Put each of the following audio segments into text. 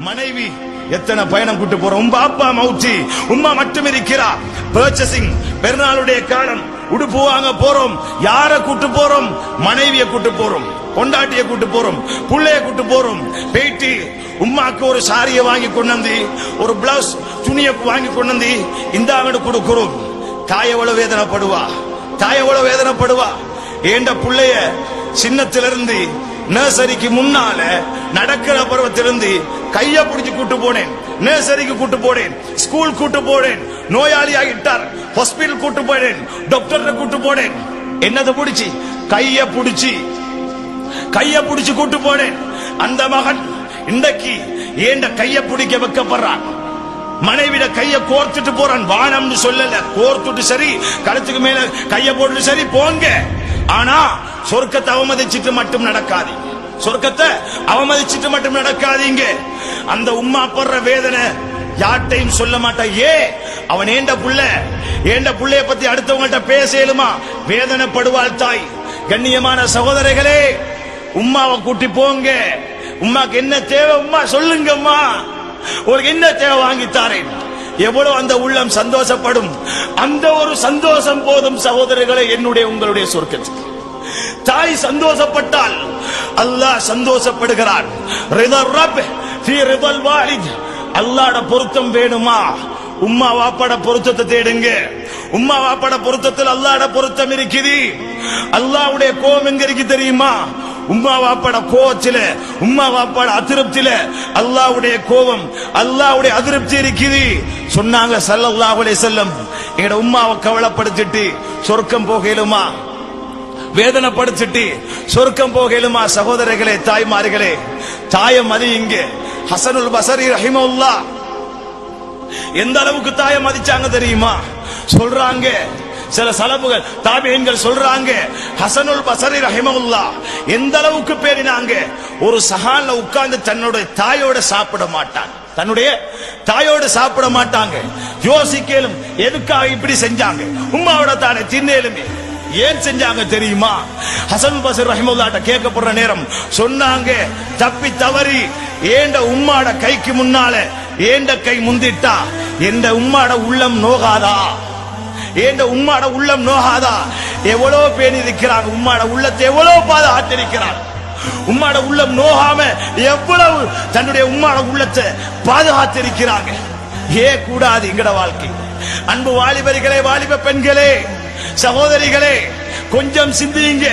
மனைவி எத்தனை பயணம் கூட்டு போறோம். உங்க அப்பா மவுச்சி உம்மா மட்டும் இருக்கிறா. பர்ச்சேசிங் பெருநாளுடைய காலம் உடுப்பு வாங்க போறோம். யார கூட்டு போறோம்? மனைவியை கூட்டு போறோம், கொண்டாட்டிய கூட்டு போறோம், புள்ளைய கூட்டு போறோம். போயிட்டு உம்மாக்கு ஒரு சாரியை வாங்கி கொண்டு வந்து, ஒரு பிளவுஸ் துணியை வாங்கி கொண்டு வந்து இந்த அவனுக்கு கொடுக்கிறோம். தாய் எவ்வளவு வேதனைப்படுவா, தாய் எவ்வளவு வேதனைப்படுவா. ஏண்ட புள்ளைய சின்னத்திலிருந்து நர்சரிக்கு முன்னால நடக்கிற பருவத்திலிருந்து கைய பிடிச்சு கூட்டு போனேன், நர்சரிக்கு கூட்டு போனேன், ஸ்கூல் கூட்டு போனேன், நோயாளி ஆகிட்டார் ஹாஸ்பிடல் கூட்டு போனேன், டாக்டர் கூட்டு போனேன். என்னது பிடிச்சி? கைய பிடிச்சு கூட்டு போனேன். அந்த மகன் இன்றைக்கு ஏண்ட கைய பிடிக்க வைக்கப்படுறான். மனைவிட கைய கோர்த்துட்டு போறான். வானம்னு சொல்லல, கோர்த்துட்டு சரி, கழுத்துக்கு மேல கைய போட்டு சரி போங்க. ஆனா சொர்க்கத்தை அவமதிச்சிட்டு மட்டும் நடக்காது, சொர்க்கத்தை அவமதிச்சிட்டு மட்டும் நடக்காதீங்க. அந்த உம்மா படுற வேதனை யார்ட்டையும் சொல்ல மாட்டா. அவன் ஏண்ட புள்ளைய பத்தி அடுத்தவங்கள்ட்ட பேசலுமா? வேதனைப்படுவாள் தாய். கண்ணியமான சகோதரர்களே, உம்மாவை கூட்டி போங்க. உம்மாக்கு என்ன தேவை? உம்மா சொல்லுங்க, அம்மா உங்களுக்கு என்ன தேவை வாங்கி தாரேன். எவ்வளவு அந்த உள்ளம் சந்தோஷப்படும். அந்த ஒரு சந்தோஷம் போதும் சகோதரர்களே என்னுடைய உங்களுடைய சொர்க்கத்துக்கு. தாய் சந்தோஷப்பட்டால் அல்லாஹ் சந்தோஷப்படுகிறான். அல்லாஹ்ட பொருத்தம் வேணுமா? உம்மா வாப்பாட பொருத்தத்தை தேடுங்க. உம்மா வாப்பாட பொருத்தத்தில் அல்லாஹ்ட பொருத்தம் இருக்குது. அல்லாஹ்வுடைய கோபம் எங்க இருக்கு தெரியுமா? உம்மா வாப்பாட கோபத்தில, உம்மா வாப்பாட அதிருப்தியில அல்லாஹ்வுடைய கோபம், அல்லாஹ்வுடைய அதிருப்தி இருக்குது. சொன்னாங்க ஸல்லல்லாஹு அலைஹி வஸல்லம், எங்கட உம்மாவை கவலைப்படுத்திட்டு சொர்க்கம் போகலுமா? வேதனைப்படுத்திட்டு சொர்க்கம் போகலுமா? சகோதரர்களே, தாய்மார்களே, தாயை மதியுங்க. ஹசனுல் பஸரி ரஹிமஹுல்லாஹ் எந்த அளவுக்கு தாயை மதிச்சாங்க தெரியுமா? சொல்றாங்க சில சலபுகள் தாபியீன்கள் சொல்றாங்க, ஹசனுல் பஸரி ரஹிமஹுல்லாஹ் எந்த அளவுக்கு பேரினாங்க. ஒரு சஹான்ல உட்கார்ந்து தன்னுடைய தாயோட சாப்பிட மாட்டாங்க, தன்னுடைய தாயோடு சாப்பிட மாட்டாங்க. யோசிக்கலும் எதுக்காக இப்படி செஞ்சாங்க? உம்மாவோட தானே தின்னேலுமே. ஏன் செஞ்சாங்க தெரியுமா? ஹசன் பஸரி ரஹிமஹுல்லாஹ்ட்ட கேட்கப்படுற நேரம் சொன்னாங்க, தப்பி தவறி ஏண்ட உம்மாட கைக்கு முன்னால ஏண்ட கை முந்திட்டா எந்த உம்மாட உள்ளம் நோகாதா? ஏண்ட உம்மாட உள்ளம் நோகாதா? எவ்வளவு பேர் இருக்கிறாங்க, உம்மாட உள்ளத்தை எவ்வளவு பாதுகாத்திருக்கிறாங்க. உம்மாட உள்ளம் நோகாம எவ்வளவு தன்னுடைய உம்மாட உள்ளத்தை பாதுகாத்திருக்கிறாங்க. கூடாது எங்கட வாழ்க்கை. அன்பு வாலிபர்களே, வாலிப பெண்களே, சகோதரிகளே, கொஞ்சம் சிந்தியுங்க.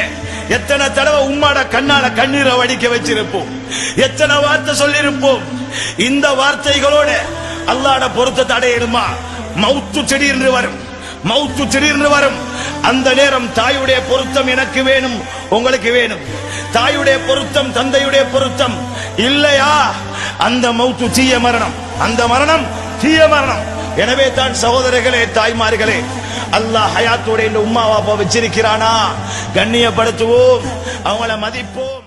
எத்தனை தடவை உம்மாட கண்ணால கண்ணீரை வடிக்க வச்சிருப்போம், எத்தனை வார்த்தை சொல்லிருப்போம். இந்த வார்த்தைகளோட அல்லாஹ்ட பொருத்தத்தை அடையணுமா? மௌத்து திடீர்னு வரும், மௌத்து திடீர்னு வரும். அந்த நேரம் தாயுடைய பொருத்தம் எனக்கு வேணும், உங்களுக்கு வேணும். தாயுடைய பொருத்தம், தந்தையுடைய பொருத்தம் இல்லையா, அந்த மௌத்து தீய மரணம், அந்த மரணம் தீய மரணம். எனவே தான் சகோதரர்களே, தாய்மார்களே, அல்லாஹ் ஹயாத்தோட இந்த உம்மா வாப்பா வச்சிருக்கிறானா? கண்ணியப்படுத்துவோம், அவங்கள மதிப்போம்.